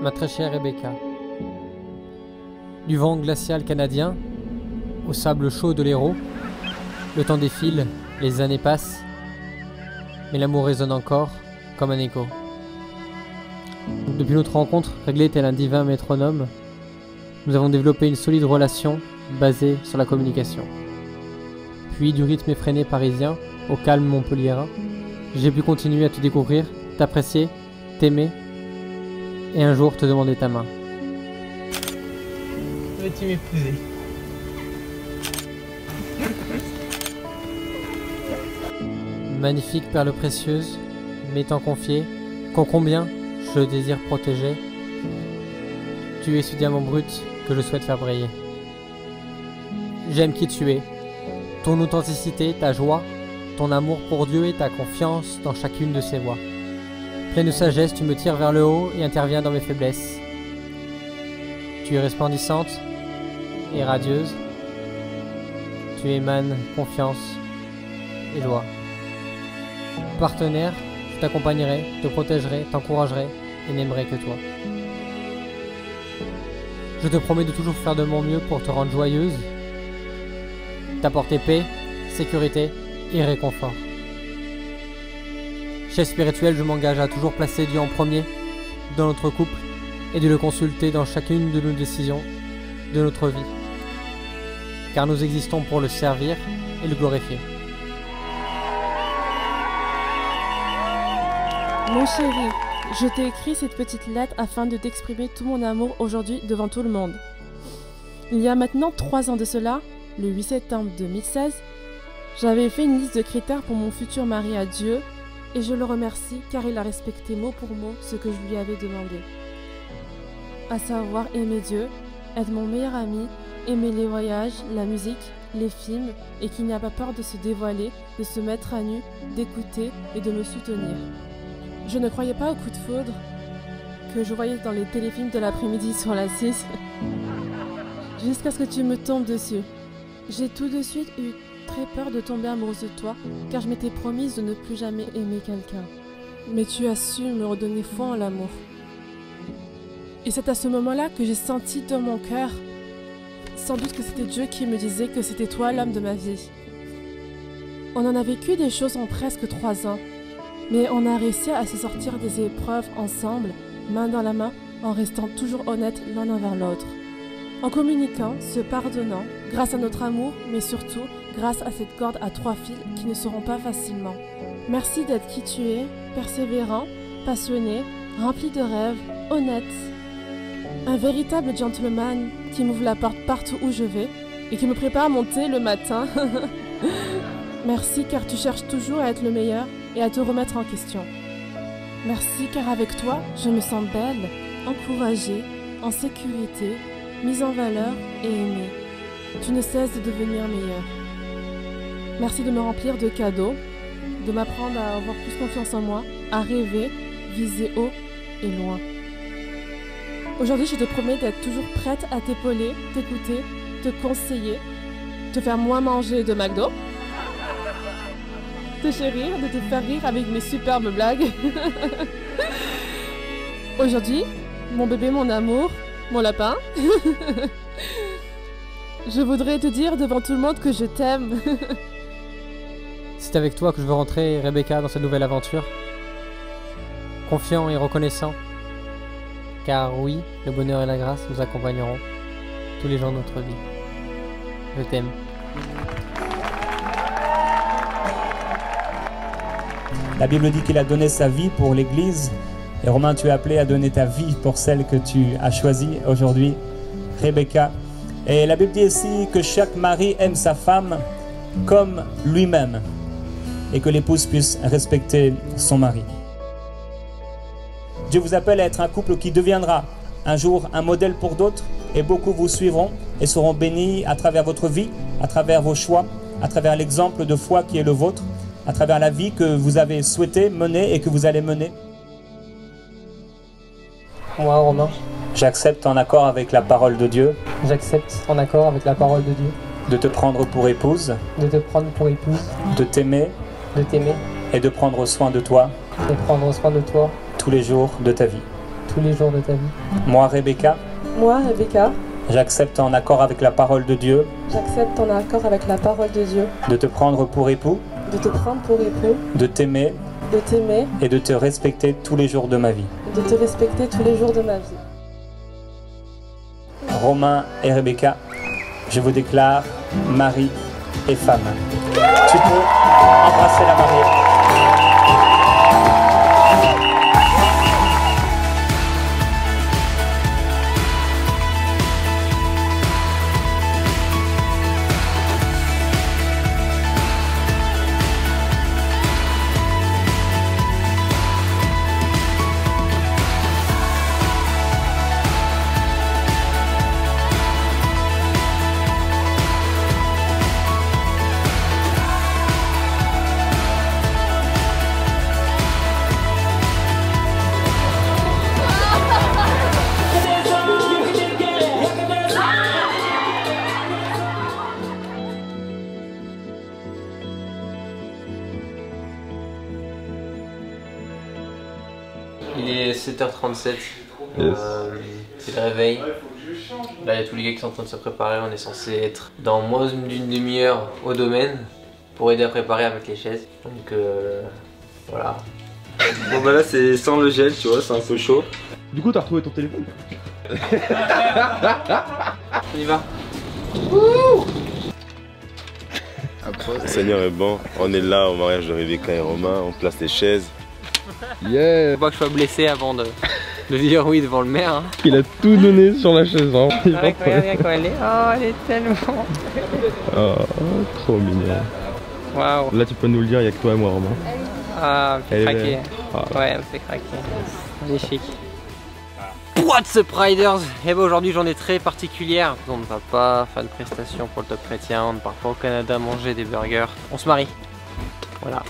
Ma très chère Rebecca. Du vent glacial canadien au sable chaud de l'Hérault, le temps défile, les années passent, mais l'amour résonne encore comme un écho. Depuis notre rencontre, réglée tel un divin métronome, nous avons développé une solide relation basée sur la communication. Puis du rythme effréné parisien au calme montpelliérain, j'ai pu continuer à te découvrir, t'apprécier, t'aimer et un jour te demander ta main. Veux-tu m'épouser? Magnifique perle précieuse, m'étant confiée, qu'en combien je désire protéger, tu es ce diamant brut que je souhaite faire briller. J'aime qui tu es, ton authenticité, ta joie, ton amour pour Dieu et ta confiance dans chacune de ses voies. Pleine de sagesse, tu me tires vers le haut et interviens dans mes faiblesses. Tu es resplendissante et radieuse, tu émanes confiance et joie. Partenaire, je t'accompagnerai, te protégerai, t'encouragerai et n'aimerai que toi. Je te promets de toujours faire de mon mieux pour te rendre joyeuse, t'apporter paix, sécurité et réconfort. Chef spirituel, je m'engage à toujours placer Dieu en premier dans notre couple et de le consulter dans chacune de nos décisions de notre vie, car nous existons pour le servir et le glorifier. Mon chéri, je t'ai écrit cette petite lettre afin de t'exprimer tout mon amour aujourd'hui devant tout le monde. Il y a maintenant 3 ans de cela, le 8 septembre 2016, j'avais fait une liste de critères pour mon futur mari à Dieu et je le remercie car il a respecté mot pour mot ce que je lui avais demandé. À savoir aimer Dieu, être mon meilleur ami, aimer les voyages, la musique, les films et qu'il n'a pas peur de se dévoiler, de se mettre à nu, d'écouter et de me soutenir. Je ne croyais pas au coup de foudre que je voyais dans les téléfilms de l'après-midi sur la 6 jusqu'à ce que tu me tombes dessus. J'ai tout de suite eu très peur de tomber amoureuse de toi car je m'étais promise de ne plus jamais aimer quelqu'un. Mais tu as su me redonner foi en l'amour. Et c'est à ce moment-là que j'ai senti dans mon cœur, sans doute que c'était Dieu qui me disait que c'était toi l'homme de ma vie. On en a vécu des choses en presque 3 ans. Mais on a réussi à se sortir des épreuves ensemble, main dans la main, en restant toujours honnêtes l'un envers l'autre. En communiquant, se pardonnant, grâce à notre amour, mais surtout grâce à cette corde à 3 fils qui ne seront pas facilement. Merci d'être qui tu es, persévérant, passionné, rempli de rêves, honnête. Un véritable gentleman qui m'ouvre la porte partout où je vais et qui me prépare à monter le matin. Merci car tu cherches toujours à être le meilleur et à te remettre en question. Merci car avec toi, je me sens belle, encouragée, en sécurité, mise en valeur et aimée. Tu ne cesses de devenir meilleure. Merci de me remplir de cadeaux, de m'apprendre à avoir plus confiance en moi, à rêver, viser haut et loin. Aujourd'hui, je te promets d'être toujours prête à t'épauler, t'écouter, te conseiller, te faire moins manger de McDo, te chérir, de te faire rire avec mes superbes blagues. Aujourd'hui, mon bébé, mon amour, mon lapin, je voudrais te dire devant tout le monde que je t'aime. C'est avec toi que je veux rentrer, Rebecca, dans cette nouvelle aventure. Confiant et reconnaissant. Car oui, le bonheur et la grâce nous accompagneront tous les jours de notre vie. Je t'aime. La Bible dit qu'il a donné sa vie pour l'Église. Et Romain, tu es appelé à donner ta vie pour celle que tu as choisie aujourd'hui, Rebecca. Et la Bible dit aussi que chaque mari aime sa femme comme lui-même. Et que l'épouse puisse respecter son mari. Dieu vous appelle à être un couple qui deviendra un jour un modèle pour d'autres. Et beaucoup vous suivront et seront bénis à travers votre vie, à travers vos choix, à travers l'exemple de foi qui est le vôtre, à travers la vie que vous avez souhaité mener et que vous allez mener. Moi, Romain, j'accepte en accord avec la parole de Dieu. J'accepte en accord avec la parole de Dieu. De te prendre pour épouse. De te prendre pour épouse. De t'aimer. De t'aimer. Et de prendre soin de toi. Et prendre soin de toi. Tous les jours de ta vie. tous les jours de ta vie. Moi, Rebecca, Moi, Rebecca, j'accepte en accord avec la parole de Dieu j'accepte en accord avec la parole de Dieu de te prendre pour époux, de te prendre pour époux, de t'aimer de t'aimer, et de te respecter tous les jours de ma vie. de te respecter tous les jours de ma vie. Romain et Rebecca, je vous déclare mari et femme. Tu peux embrasser la mariée. Il est 7h37, c'est le réveil. Là il y a tous les gars qui sont en train de se préparer, on est censé être dans moins d'une demi-heure au domaine pour aider à préparer avec les chaises. Donc voilà. Bon bah là c'est sans le gel, tu vois, c'est un peu chaud. Du coup t'as retrouvé ton téléphone? On y va. Le Seigneur est bon, on est là au mariage de Rebecca et Romain, on place les chaises. Yeah. Faut pas que je sois blessé avant de dire oui devant le maire. Hein. Il a tout donné sur la chaise. Hein. Regarde comment elle est. Oh, elle est tellement. Oh, trop mignon. Waouh. Là tu peux nous le dire, il n'y a que toi et moi Romain. Ah, elle me fait craquer. Ah. Ouais, elle me fait craquer. Magnifique. What's up Riders? Et ben aujourd'hui journée très particulière. On ne va pas faire de prestation pour le Top Chrétien, on ne part pas au Canada manger des burgers. On se marie. Voilà.